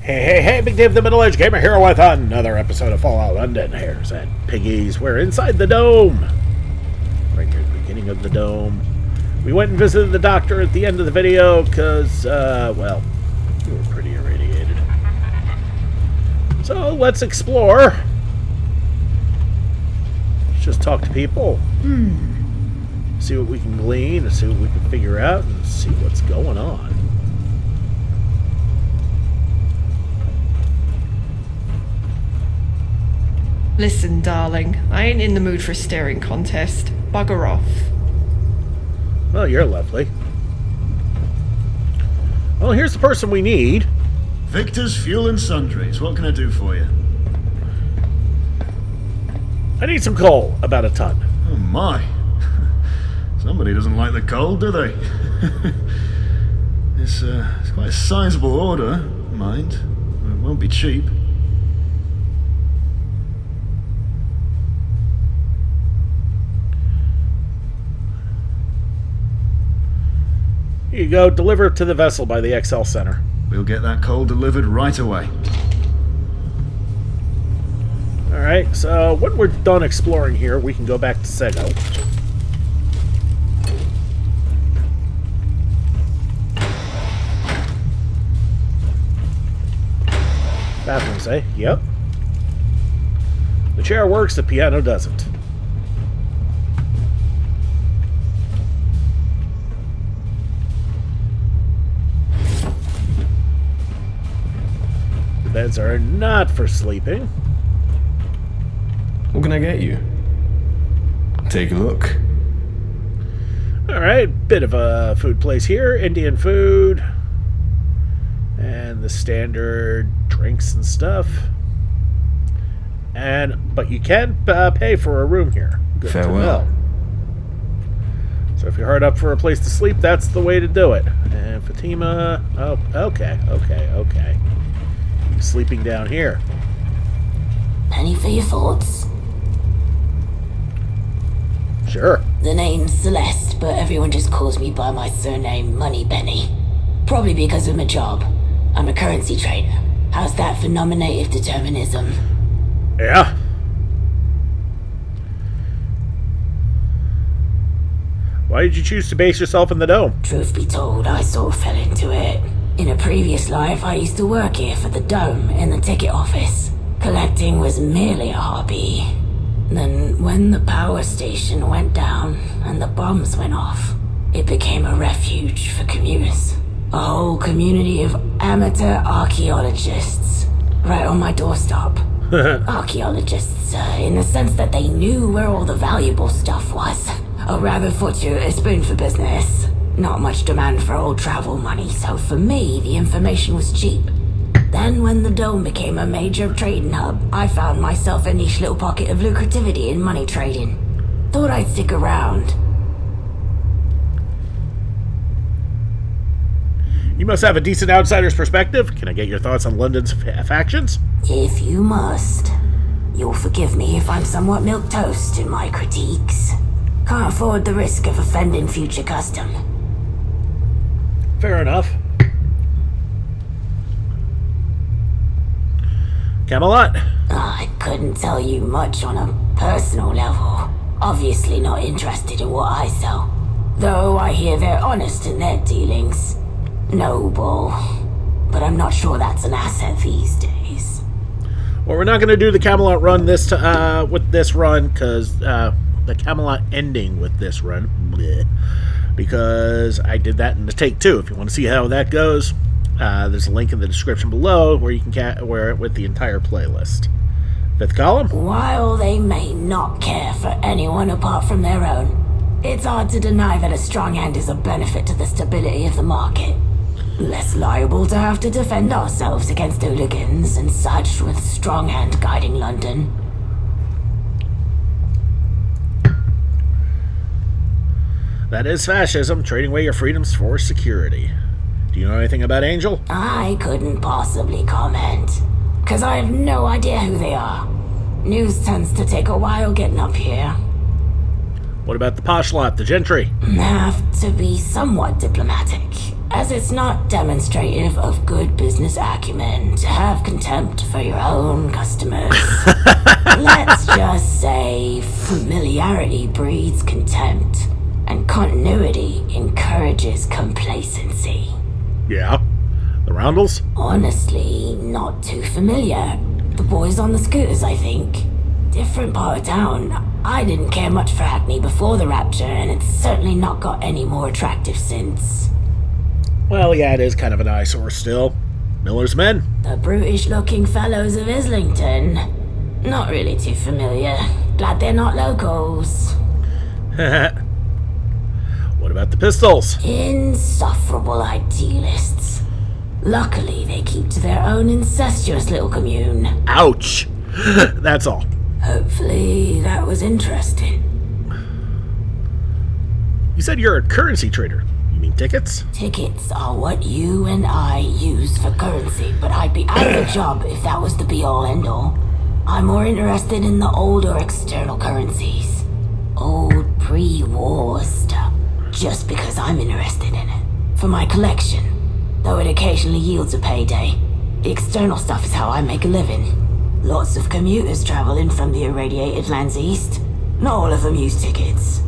Hey, Big Dave the Middle-Aged Gamer here with another episode of Fallout London. Hares and Piggies. We're inside the dome. Right near the beginning of the dome. We went and visited the doctor at the end of the video because, well, we were pretty irradiated. So, let's explore. Let's just talk to people. See what we can glean, and see what we can figure out, and see what's going on. Listen, darling, I ain't in the mood for a staring contest. Bugger off. Well, you're lovely. Well, here's the person we need. Victor's Fuel and Sundries. What can I do for you? I need some coal, about a ton. Oh my. Somebody doesn't like the cold, do they? It's quite a sizable order, mind. It won't be cheap. Here you go, deliver it to the vessel by the XL Center. We'll get that coal delivered right away. Alright, so when we're done exploring here, we can go back to Sego. Bathrooms, eh? Yep. The chair works, the piano doesn't. The beds are not for sleeping. What can I get you? Take a look. Alright, bit of a food place here. Indian food. And the standard drinks and stuff. But you can pay for a room here. Good Farewell. to know. So if you're hard up for a place to sleep, that's the way to do it. And Fatima... Oh, okay. Sleeping down here. Penny for your thoughts. Sure. The name's Celeste, but everyone just calls me by my surname, Moneypenny. Probably because of my job. I'm a currency trader. How's that for nominative determinism? Yeah. Why did you choose to base yourself in the dome? Truth be told, I sort of fell into it. In a previous life, I used to work here for the dome in the ticket office. Collecting was merely a hobby. Then, when the power station went down and the bombs went off, it became a refuge for commuters. A whole community of amateur archaeologists, right on my doorstep. Archaeologists, in the sense that they knew where all the valuable stuff was. A rather fortuitous boon for business. Not much demand for old travel money, so for me, the information was cheap. Then when the dome became a major trading hub, I found myself a niche little pocket of lucrativity in money trading. Thought I'd stick around. You must have a decent outsider's perspective. Can I get your thoughts on London's factions? If you must. You'll forgive me if I'm somewhat milquetoast in my critiques. Can't afford the risk of offending future custom. Fair enough. Camelot. I couldn't tell you much on a personal level. Obviously not interested in what I sell. Though I hear they're honest in their dealings. Noble. But I'm not sure that's an asset these days. Well, we're not going to do the Camelot run with this run, because the Camelot ending with this run, because I did that in the take 2. If you want to see how that goes, there's a link in the description below where you can wear it with the entire playlist. 5th column. While they may not care for anyone apart from their own, it's hard to deny that a strong hand is a benefit to the stability of the market. Less liable to have to defend ourselves against hooligans and such with strong hand guiding London. That is fascism, trading away your freedoms for security. Do you know anything about Angel? I couldn't possibly comment, 'cause I have no idea who they are. News tends to take a while getting up here. What about the posh lot, the gentry? Have to be somewhat diplomatic. as it's not demonstrative of good business acumen to have contempt for your own customers. Let's just say familiarity breeds contempt, and continuity encourages complacency. Yeah? The Roundels? Honestly, not too familiar. The boys on the scooters, I think. Different part of town. I didn't care much for Hackney before the Rapture, and it's certainly not got any more attractive since. Well, yeah, it is kind of an eyesore still. Miller's Men? The brutish-looking fellows of Islington. Not really too familiar. Glad they're not locals. What about the Pistols? Insufferable idealists. Luckily, they keep to their own incestuous little commune. Ouch! That's all. Hopefully, that was interesting. You said you're a currency trader. You mean tickets? Tickets are what you and I use for currency, but I'd be out of a job if that was the be-all end-all. I'm more interested in the older external currencies. Old pre-war stuff. Just because I'm interested in it. For my collection. Though it occasionally yields a payday. The external stuff is how I make a living. Lots of commuters travel in from the irradiated lands east. Not all of them use tickets.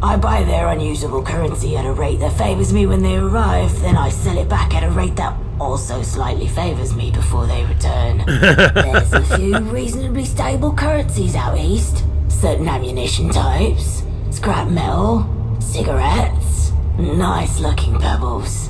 I buy their unusable currency at a rate that favors me when they arrive, then I sell it back at a rate that also slightly favors me before they return. There's a few reasonably stable currencies out east. Certain ammunition types, scrap metal, cigarettes, nice looking pebbles.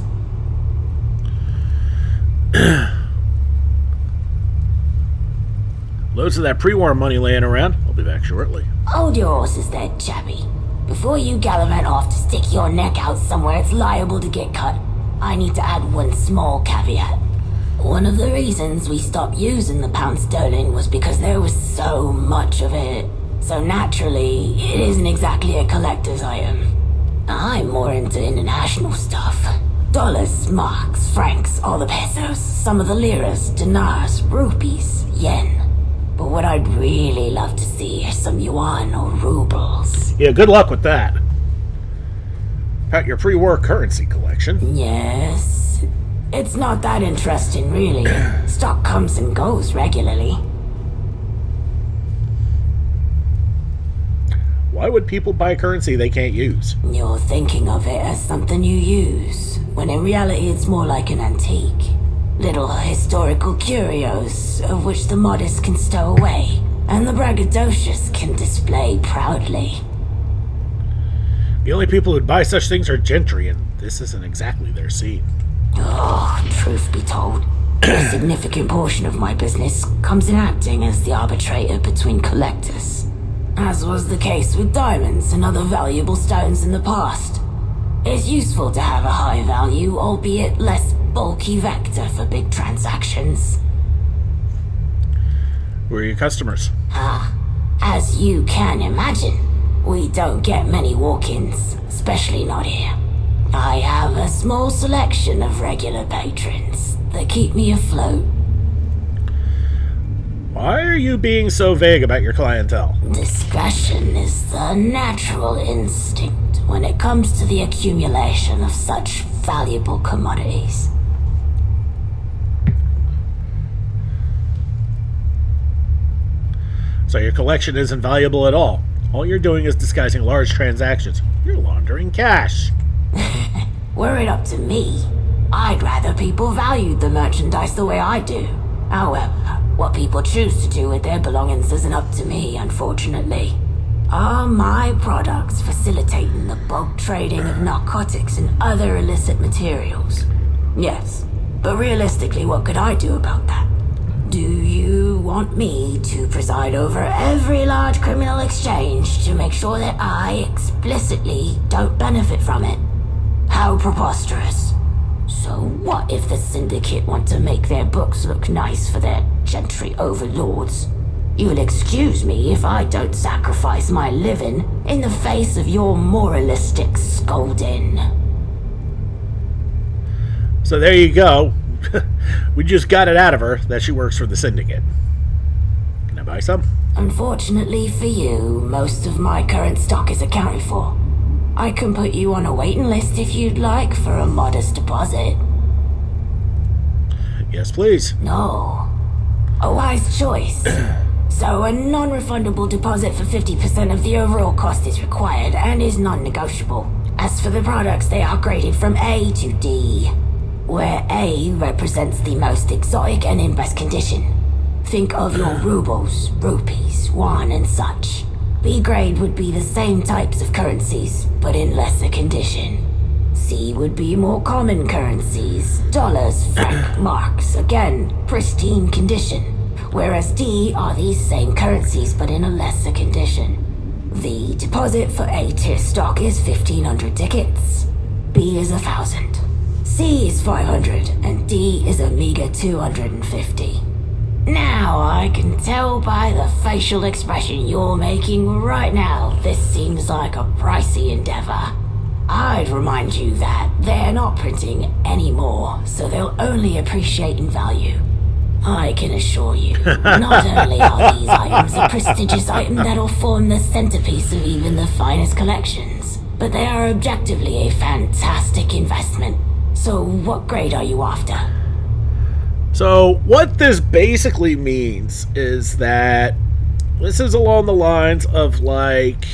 Loads of that pre-war money laying around. I'll be back shortly. Hold your horses there, chappie. Before you gallivant off to stick your neck out somewhere it's liable to get cut, I need to add one small caveat. One of the reasons we stopped using the pound sterling was because there was so much of it. So naturally, it isn't exactly a collector's item. I'm more into international stuff. Dollars, marks, francs, all the pesos, some of the liras, dinars, rupees, yen. But what I'd really love to see is some yuan or rubles. Yeah, good luck with that. About your pre-war currency collection. Yes. It's not that interesting, really. Stock comes and goes regularly. Why would people buy currency they can't use? You're thinking of it as something you use, when in reality it's more like an antique. Little historical curios, of which the modest can stow away, and the braggadocious can display proudly. The only people who'd buy such things are gentry, and this isn't exactly their scene. Oh, truth be told, a significant portion of my business comes in acting as the arbitrator between collectors, as was the case with diamonds and other valuable stones in the past. It's useful to have a high value, albeit less bulky vector for big transactions. Who are your customers? As you can imagine, we don't get many walk-ins, especially not here. I have a small selection of regular patrons that keep me afloat. Why are you being so vague about your clientele? Discretion is the natural instinct when it comes to the accumulation of such valuable commodities. So your collection isn't valuable at all. All you're doing is disguising large transactions. You're laundering cash. Were it up to me, I'd rather people valued the merchandise the way I do. However, what people choose to do with their belongings isn't up to me, unfortunately. Are my products facilitating the bulk trading of narcotics and other illicit materials? Yes, but realistically, what could I do about that? Do you want me to preside over every large criminal exchange to make sure that I explicitly don't benefit from it? How preposterous. So what if the syndicate want to make their books look nice for their gentry overlords? You'll excuse me if I don't sacrifice my living in the face of your moralistic scolding. So there you go. We just got it out of her that she works for the syndicate. Can I buy some? Unfortunately for you, most of my current stock is accounted for. I can put you on a waiting list if you'd like for a modest deposit. Yes, please. No. A wise choice. So a non-refundable deposit for 50% of the overall cost is required and is non-negotiable. As for the products, they are graded from A to D, where A represents the most exotic and in best condition. Think of your rubles, rupees, yuan, and such. B grade would be the same types of currencies, but in lesser condition. C would be more common currencies, dollars, franc, marks, again, pristine condition. Whereas D are these same currencies, but in a lesser condition. The deposit for A tier stock is 1,500 tickets. B is 1,000. C is 500, and D is a meager 250. Now, I can tell by the facial expression you're making right now, this seems like a pricey endeavor. I'd remind you that they're not printing anymore, so they'll only appreciate in value. I can assure you, not only are these items a prestigious item that'll form the centerpiece of even the finest collections, but they are objectively a fantastic investment. So what grade are you after? So what this basically means is that this is along the lines of like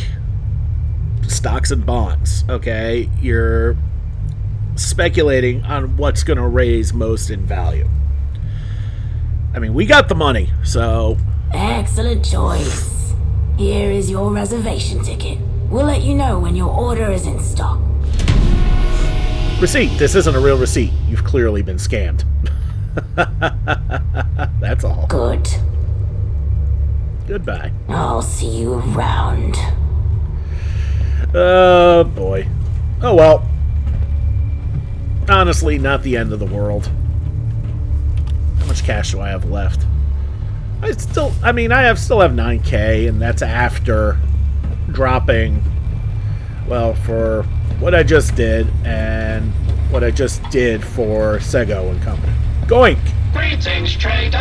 stocks and bonds, okay? You're speculating on what's going to raise most in value. I mean, we got the money, so... Excellent choice. Here is your reservation ticket. We'll let you know when your order is in stock. Receipt. This isn't a real receipt. You've clearly been scammed. That's all. Good. Goodbye. I'll see you around. Oh, boy. Oh, well. Honestly, not the end of the world. How much cash do I have left? I still have 9K, and that's after dropping, well, for what I just did and what I just did for Sego and Company. Goink! Greetings, trader,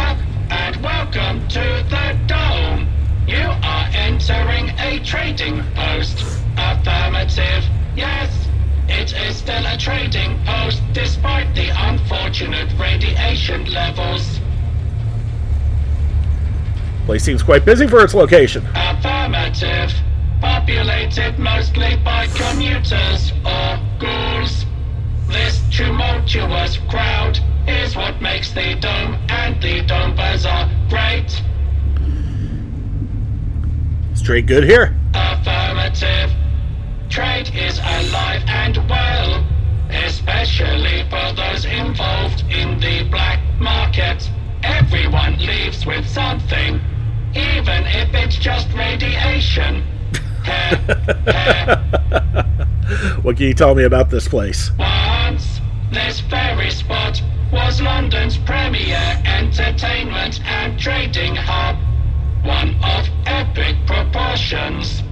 and welcome to the Dome. You are entering a trading post. Affirmative. Yes, it is still a trading post despite the unfortunate radiation levels. Place seems quite busy for its location. Affirmative. Populated mostly by commuters or ghouls. This tumultuous crowd is what makes the Dome and the Dome Bazaar great. Straight good here. Affirmative. Trade is alive and well, especially for those involved in the black market. Everyone leaves with something, even if it's just radiation. What can you tell me about this place? Once, this very spot was London's premier entertainment and trading hub. One of epic proportions,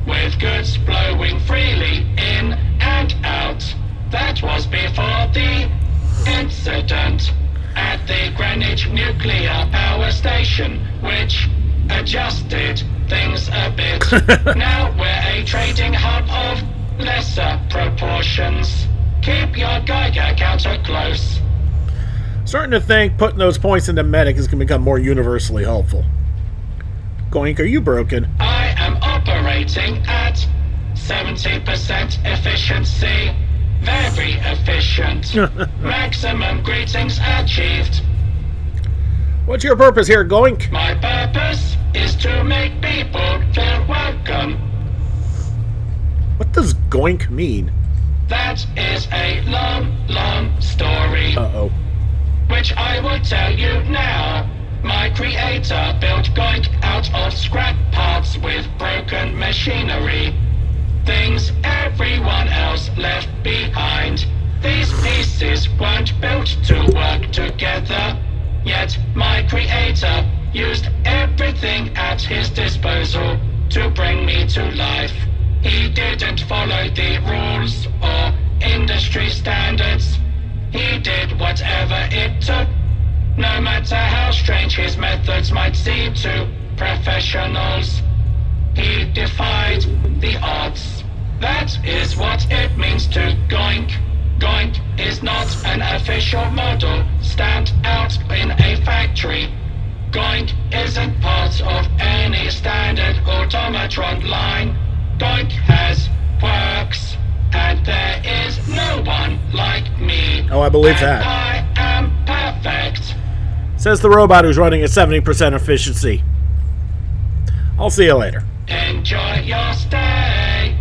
with goods flowing freely in and out. That was before the incident at the Greenwich Nuclear Power Station, which adjusted things a bit. Now we're a trading hub of lesser proportions. Keep your Geiger counter close. Starting to think putting those points into medic is going to become more universally helpful. Goink, are you broken? I am operating at 70% efficiency. Very efficient. Maximum greetings achieved. What's your purpose here, Goink? My purpose is to make people feel welcome. What does Goink mean? That is a long, long story. Uh-oh. Which I will tell you now. My creator built Goink out of scrap parts with broken machinery. Things everyone else left behind. These pieces weren't built to work together. Yet my creator used everything at his disposal to bring me to life. He didn't follow the rules or industry standards. He did whatever it took. No matter how strange his methods might seem to professionals, he defied the odds. That is what it means to goink. Goink is not an official model stamped out in a factory. Goink isn't part of any standard automatron line. Goink has quirks, and there is no one like me. Oh, I believe And that. I am perfect. Says the robot who's running at 70% efficiency. I'll see you later. Enjoy your stay.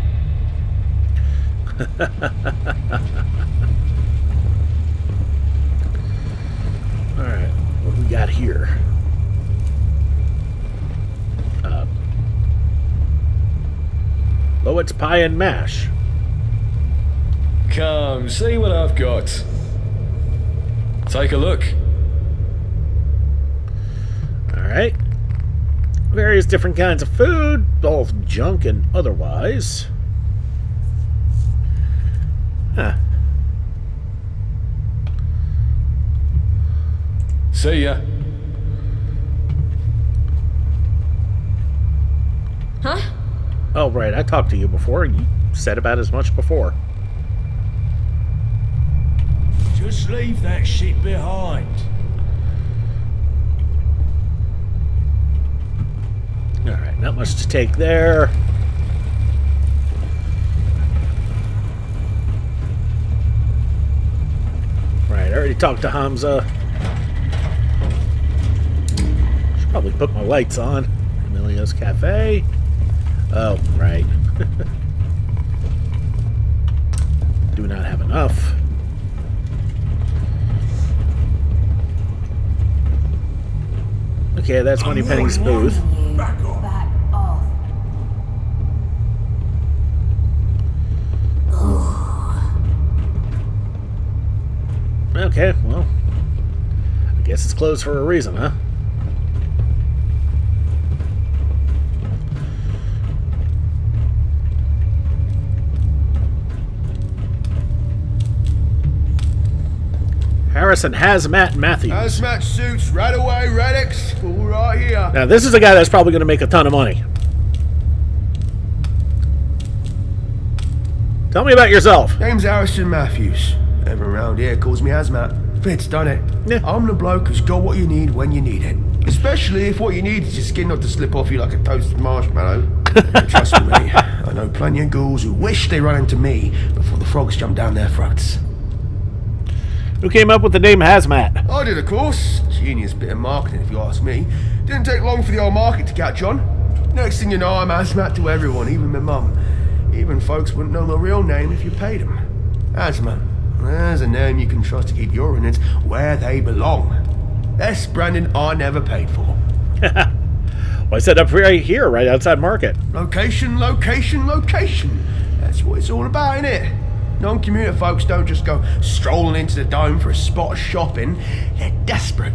Alright, what do we got here? Lowit's pie and mash. Come, see what I've got. Take a look. Alright. Various different kinds of food, both junk and otherwise. Huh. See ya. Huh? Oh, right, I talked to you before, and you said about as much before. Just leave that shit behind. Alright, not much to take there. Right, I already talked to Hamza. Should probably put my lights on. Emilio's Cafe. Oh, right. Do not have enough. Okay, that's Money Penny's booth. Back off. Back off. Okay, well, I guess it's closed for a reason, huh? Harrison Hazmat Matthews. Hazmat suits, right away, Radix. All right here. Now, this is a guy that's probably going to make a ton of money. Tell me about yourself. Name's Harrison Matthews. Everyone around here calls me Hazmat. Fits, don't it? Yeah. I'm the bloke who's got what you need when you need it. Especially if what you need is your skin not to slip off you like a toasted marshmallow. Trust me, mate. I know plenty of ghouls who wish they ran into me before the frogs jump down their throats. Who came up with the name Hazmat? I did, of course. Genius bit of marketing, if you ask me. Didn't take long for the old market to catch on. Next thing you know, I'm Hazmat to everyone, even my mum. Even folks wouldn't know my real name if you paid them. Hazmat. There's a name you can trust to keep your innards where they belong. S. Brandon I never paid for. Well, I set up right here, right outside Market. Location, location, location. That's what it's all about, innit? Non-commuter folks don't just go strolling into the dome for a spot of shopping. They're desperate,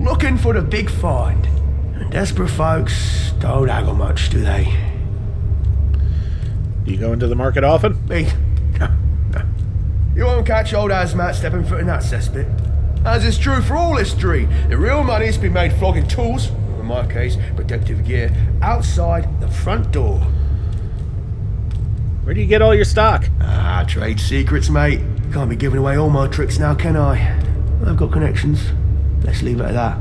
looking for the big find. And desperate folks don't haggle much, do they? Do you go into the market often? Me? No. You won't catch old Hazmat stepping foot in that cesspit. As is true for all history, the real money's been made flogging tools, or in my case, protective gear, outside the front door. Where do you get all your stock? Ah, trade secrets, mate. Can't be giving away all my tricks now, can I? I've got connections. Let's leave it at that.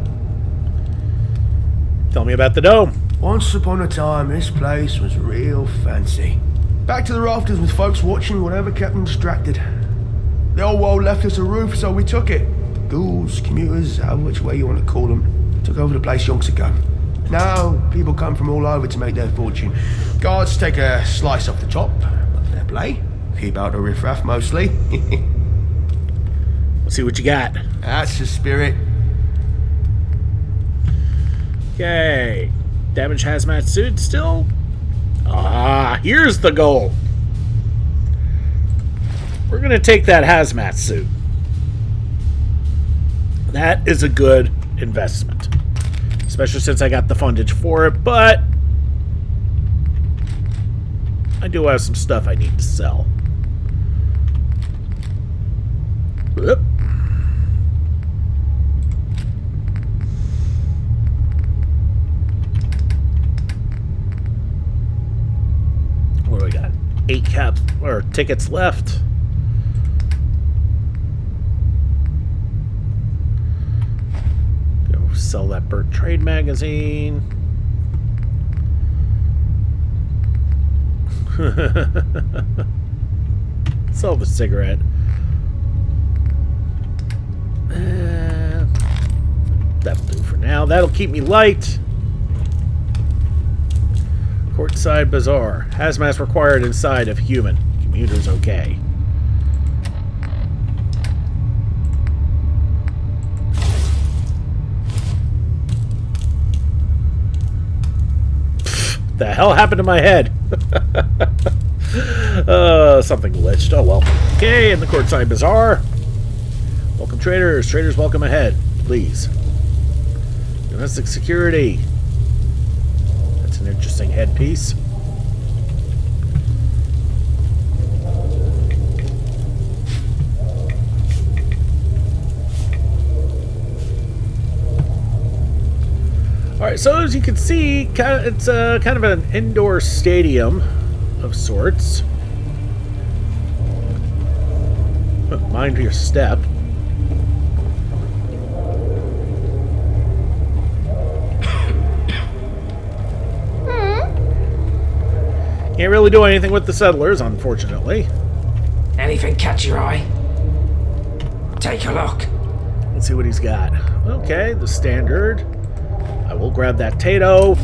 Tell me about the dome. Once upon a time, this place was real fancy. Back to the rafters with folks watching whatever kept them distracted. The old world left us a roof, so we took it. Ghouls, commuters, however which way you want to call them, took over the place yonks ago. Now, people come from all over to make their fortune. Guards take a slice off the top, but fair play. Keep out the riffraff mostly. Let's see what you got. That's the spirit. Okay. Damaged hazmat suit still. Ah, here's the goal. We're going to take that hazmat suit. That is a good investment. Especially since I got the fundage for it, but I do have some stuff I need to sell. Whoop. What do we got? 8 tickets left. Go sell that Burt Trade magazine. Sell the cigarette. That'll do for now. That'll keep me light. Courtside Bazaar. Hazmat required inside of human. Commuters okay. The hell happened to my head? Something glitched. Oh well. Okay, in the Courtside Bazaar. Welcome traders. Traders welcome ahead. Please. Domestic security. That's an interesting headpiece. Alright, so as you can see, it's kind of an indoor stadium of sorts. Mind your step. Can't really do anything with the settlers, unfortunately. Anything catch your eye? Take a look. Let's see what he's got. Okay, the standard. I will grab that Tato.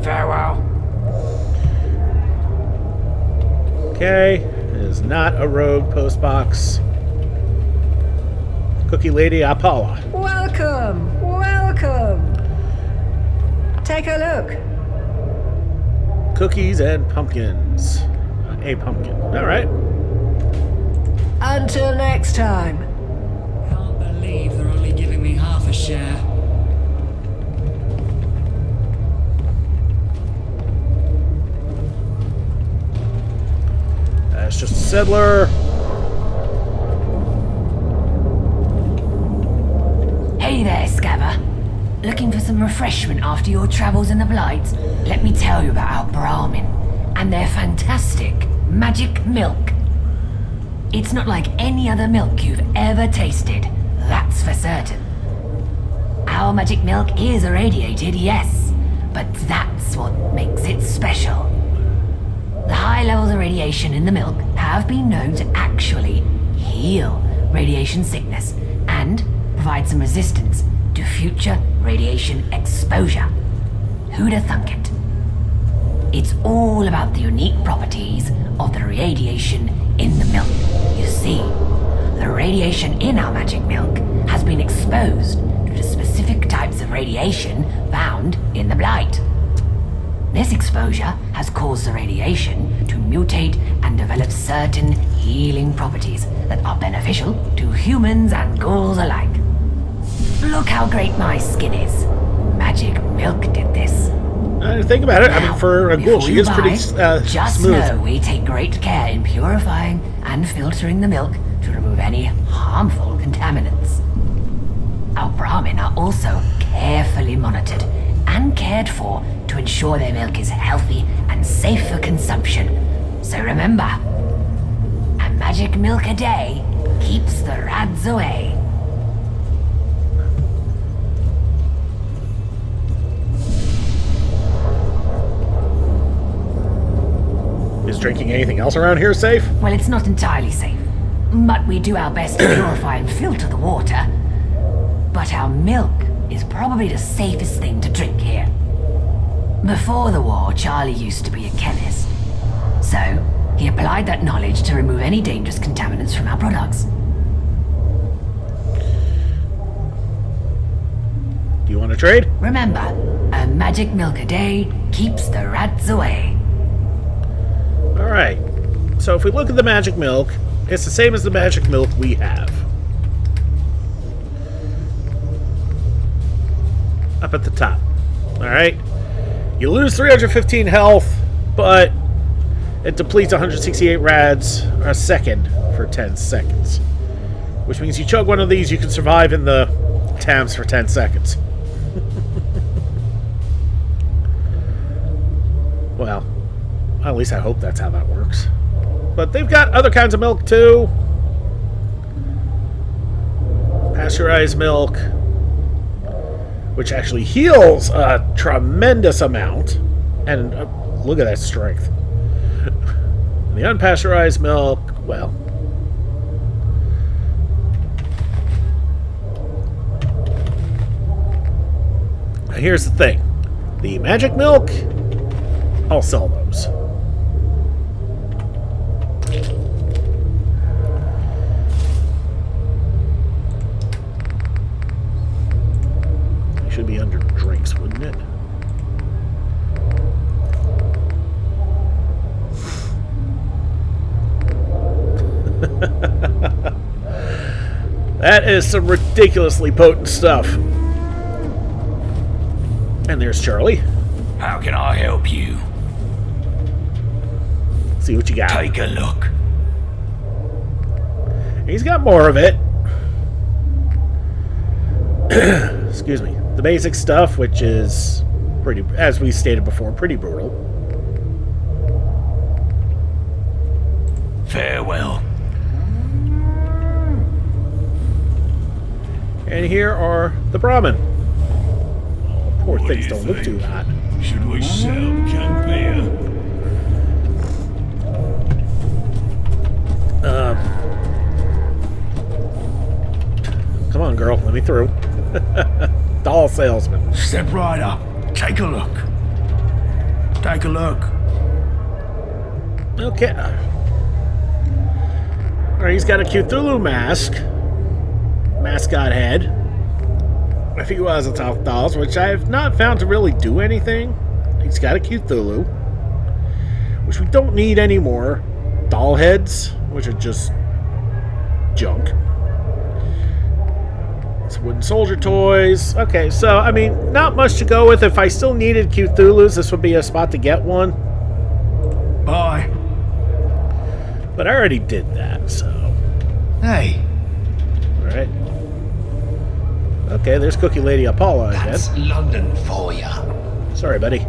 Farewell. Okay, it is not a rogue postbox. Cookie Lady Apala. Welcome, welcome. Take a look. Cookies and pumpkins. A pumpkin. All right. Until next time. Can't believe they're only giving me half a share. That's just a settler. Hey there, Scabber. Looking for some refreshment after your travels in the Blight? Let me tell you about our Brahmin and their fantastic magic milk. It's not like any other milk you've ever tasted, that's for certain. Our magic milk is irradiated, yes, but that's what makes it special. The high levels of radiation in the milk have been known to actually heal radiation sickness and provide some resistance to future radiation exposure. Who'da thunk it? It's all about the unique properties of the radiation in the milk. You see, the radiation in our magic milk has been exposed to the specific types of radiation found in the Blight. This exposure has caused the radiation to mutate and develop certain healing properties that are beneficial to humans and ghouls alike. Look how great my skin is. Magic milk did this. Think about it. I mean, for a ghoul, she is pretty just smooth. know we take great care in purifying and filtering the milk to remove any harmful contaminants. Our Brahmin are also carefully monitored and cared for to ensure their milk is healthy and safe for consumption. So remember, a magic milk a day keeps the rads away. Is drinking anything else around here safe? Well, it's not entirely safe, but we do our best to purify and filter the water. But our milk is probably the safest thing to drink here. Before the war, Charlie used to be a chemist. So, he applied that knowledge to remove any dangerous contaminants from our products. Do you want to trade? Remember, a magic milk a day keeps the rats away. Alright. So if we look at the magic milk, it's the same as the magic milk we have. Up at the top. Alright? You lose 315 health, but it depletes 168 rads a second for 10 seconds. Which means you chug one of these, you can survive in the Thames for 10 seconds. Well, At least I hope that's how that works. But they've got other kinds of milk too. Pasteurized milk, which actually heals a tremendous amount. And look at that strength. The unpasteurized milk, well. Now here's the thing. The magic milk, I'll sell those. Should be under drinks, wouldn't it? That is some ridiculously potent stuff. And there's Charlie. How can I help you? See what you got. Take a look. He's got more of it. Excuse me. The basic stuff, which is pretty, as we stated before, pretty brutal. Farewell. And here are the Brahmin. Oh, poor things don't look too hot. Should we sell canned beer? Come on, girl, let me through. Doll salesman. Step right up. Take a look. Take a look. Okay. Alright, he's got a Cthulhu mask. Mascot head. A few Azathoth dolls, which I have not found to really do anything. He's got a Cthulhu, which we don't need anymore. Doll heads, which are just junk. Some wooden soldier toys. Okay, so, I mean, not much to go with. If I still needed Cthulhus, this would be a spot to get one. Bye. But I already did that, so... Hey. Alright. Okay, there's Cookie Lady Apollo again. That's London for ya. Sorry, buddy.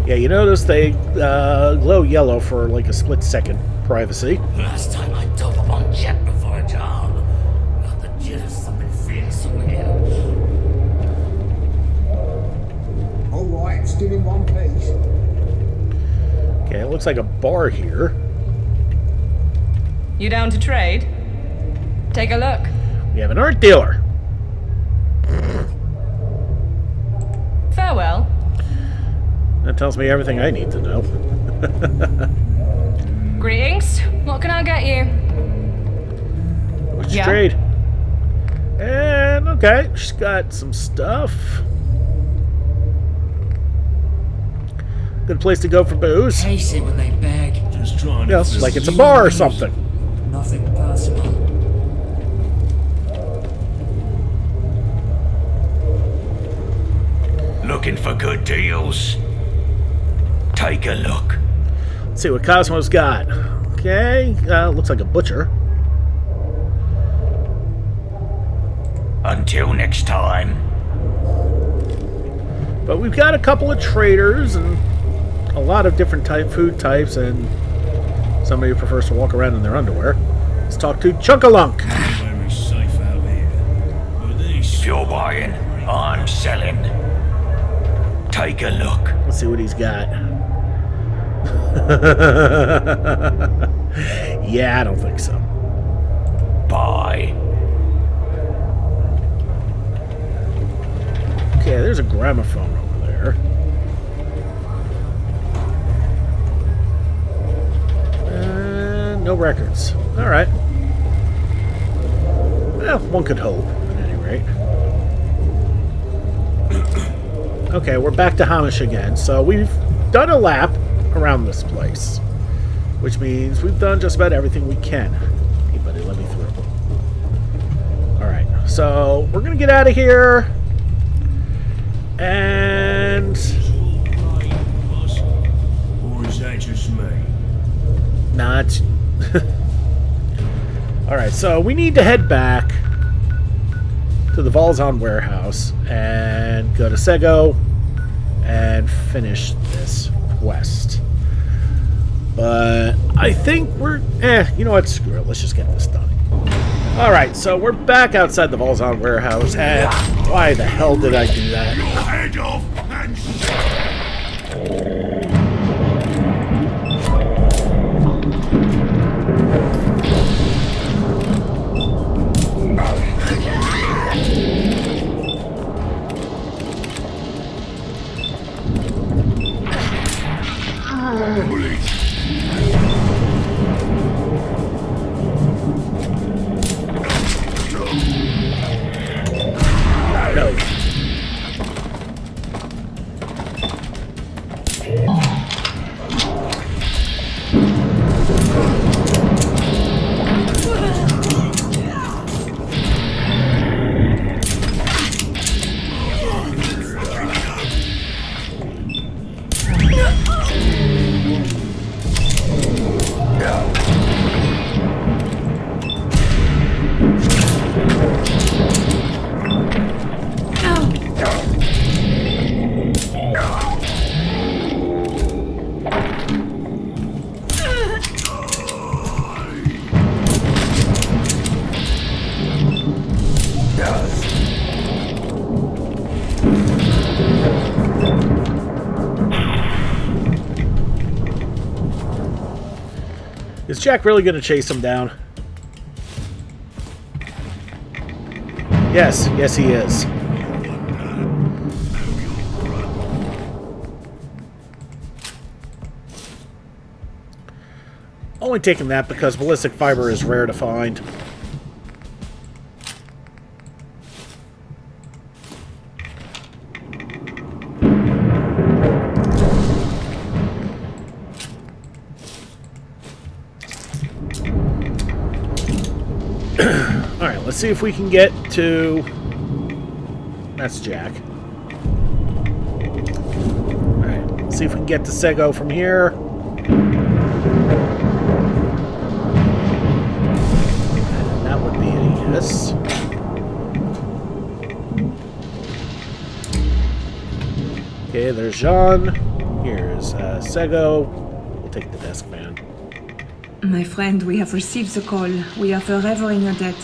Yeah, you notice they glow yellow for like a split second. Privacy. Last time I took up on jet before a job. Got the jitters something fearsome here. Alright, still in one piece. Okay, it looks like a bar here. You down to trade? Take a look. We have an art dealer. Farewell. That tells me everything I need to know. Greetings. What can I get you? What's your trade? And, okay, she's got some stuff. Good place to go for booze. Hate it when they beg. Just trying Yes, to... like it's a bar or something. Nothing personal. Looking for good deals? Take a look. Let's see what Cosmo's got. Okay, looks like a butcher. Until next time. But we've got a couple of traders and a lot of different food types, and somebody who prefers to walk around in their underwear. Let's talk to Chunkalunk. Very safe out here. But these... If you're buying, I'm selling. Take a look. Let's see what he's got. Yeah, I don't think so. Bye. Okay, there's a gramophone over there. No records. Alright. Well, one could hope, at any rate. Okay, we're back to Hamish again. So we've done a lap around this place, which means we've done just about everything we can. Hey, buddy, let me through. Alright, so we're going to get out of here. And... Or is that just me? Nah, Alright, so we need to head back to the Valzon warehouse and go to Sego and finish this quest. But I think we're... you know what? Screw it. Let's just get this done. Alright, so we're back outside the Valzon warehouse, and why the hell did I do that? Head off and No. Is Jack really going to chase him down? Yes, yes he is. Only taking that because ballistic fiber is rare to find. Alright, let's see if we can get to... That's Jack. Alright, let's see if we can get to Sego from here. And that would be a yes. Okay, there's Jean. Here's Sego. We'll take the desk van. My friend, we have received the call. We are forever in your debt.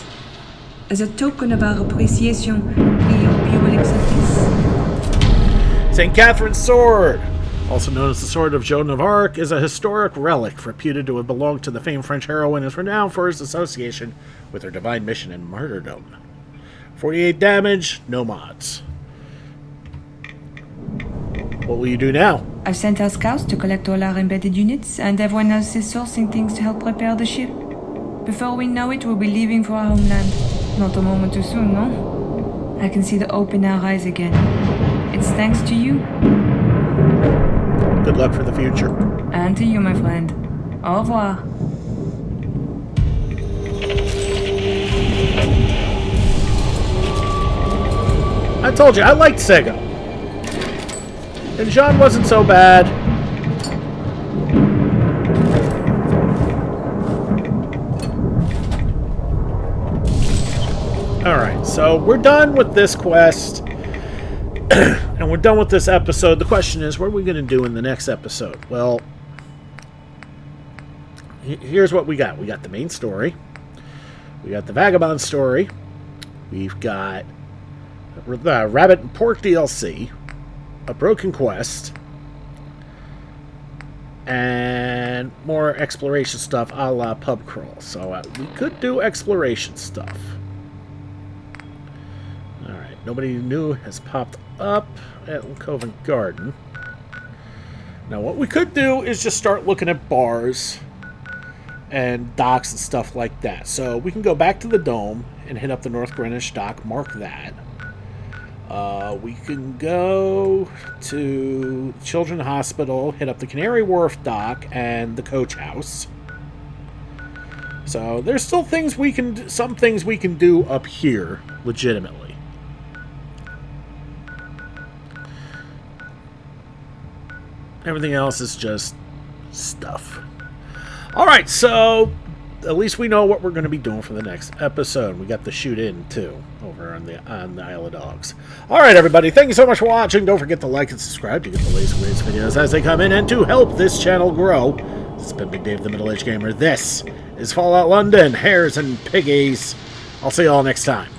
As a token of our appreciation, we hope you will accept this. St. Catherine's Sword, also known as the Sword of Joan of Arc, is a historic relic reputed to have belonged to the famed French heroine and is renowned for its association with her divine mission and martyrdom. 48 damage, no mods. What will you do now? I've sent our scouts to collect all our embedded units, and everyone else is sourcing things to help prepare the ship. Before we know it, we'll be leaving for our homeland. Not a moment too soon, no? I can see the open in our eyes again. It's thanks to you. Good luck for the future. And to you, my friend. Au revoir. I told you, I liked Sego. And Jean wasn't so bad. Alright, so we're done with this quest. And we're done with this episode. The question is, what are we going to do in the next episode? Well, here's what we got. We got the main story. We got the Vagabond story. We've got the Rabbit and Pork DLC. A Broken Quest. And more exploration stuff a la Pub Crawl. So we could do exploration stuff. Alright, nobody new has popped up at Covent Garden. Now what we could do is just start looking at bars and docks and stuff like that. So we can go back to the Dome and hit up the North Greenwich dock, mark that. We can go to Children's Hospital, hit up the Canary Wharf dock and the coach house. So there's still things we can, some things we can do up here legitimately. Everything else is just stuff. Alright, so at least we know what we're going to be doing for the next episode. We got the shoot in too over on the Isle of Dogs. All right, everybody, thank you so much for watching. Don't forget to like and subscribe to get the latest and greatest videos as they come in and to help this channel grow. This has been Big Dave, the Middle-Aged Gamer. This is Fallout London, Hares and Piggies. I'll see you all next time.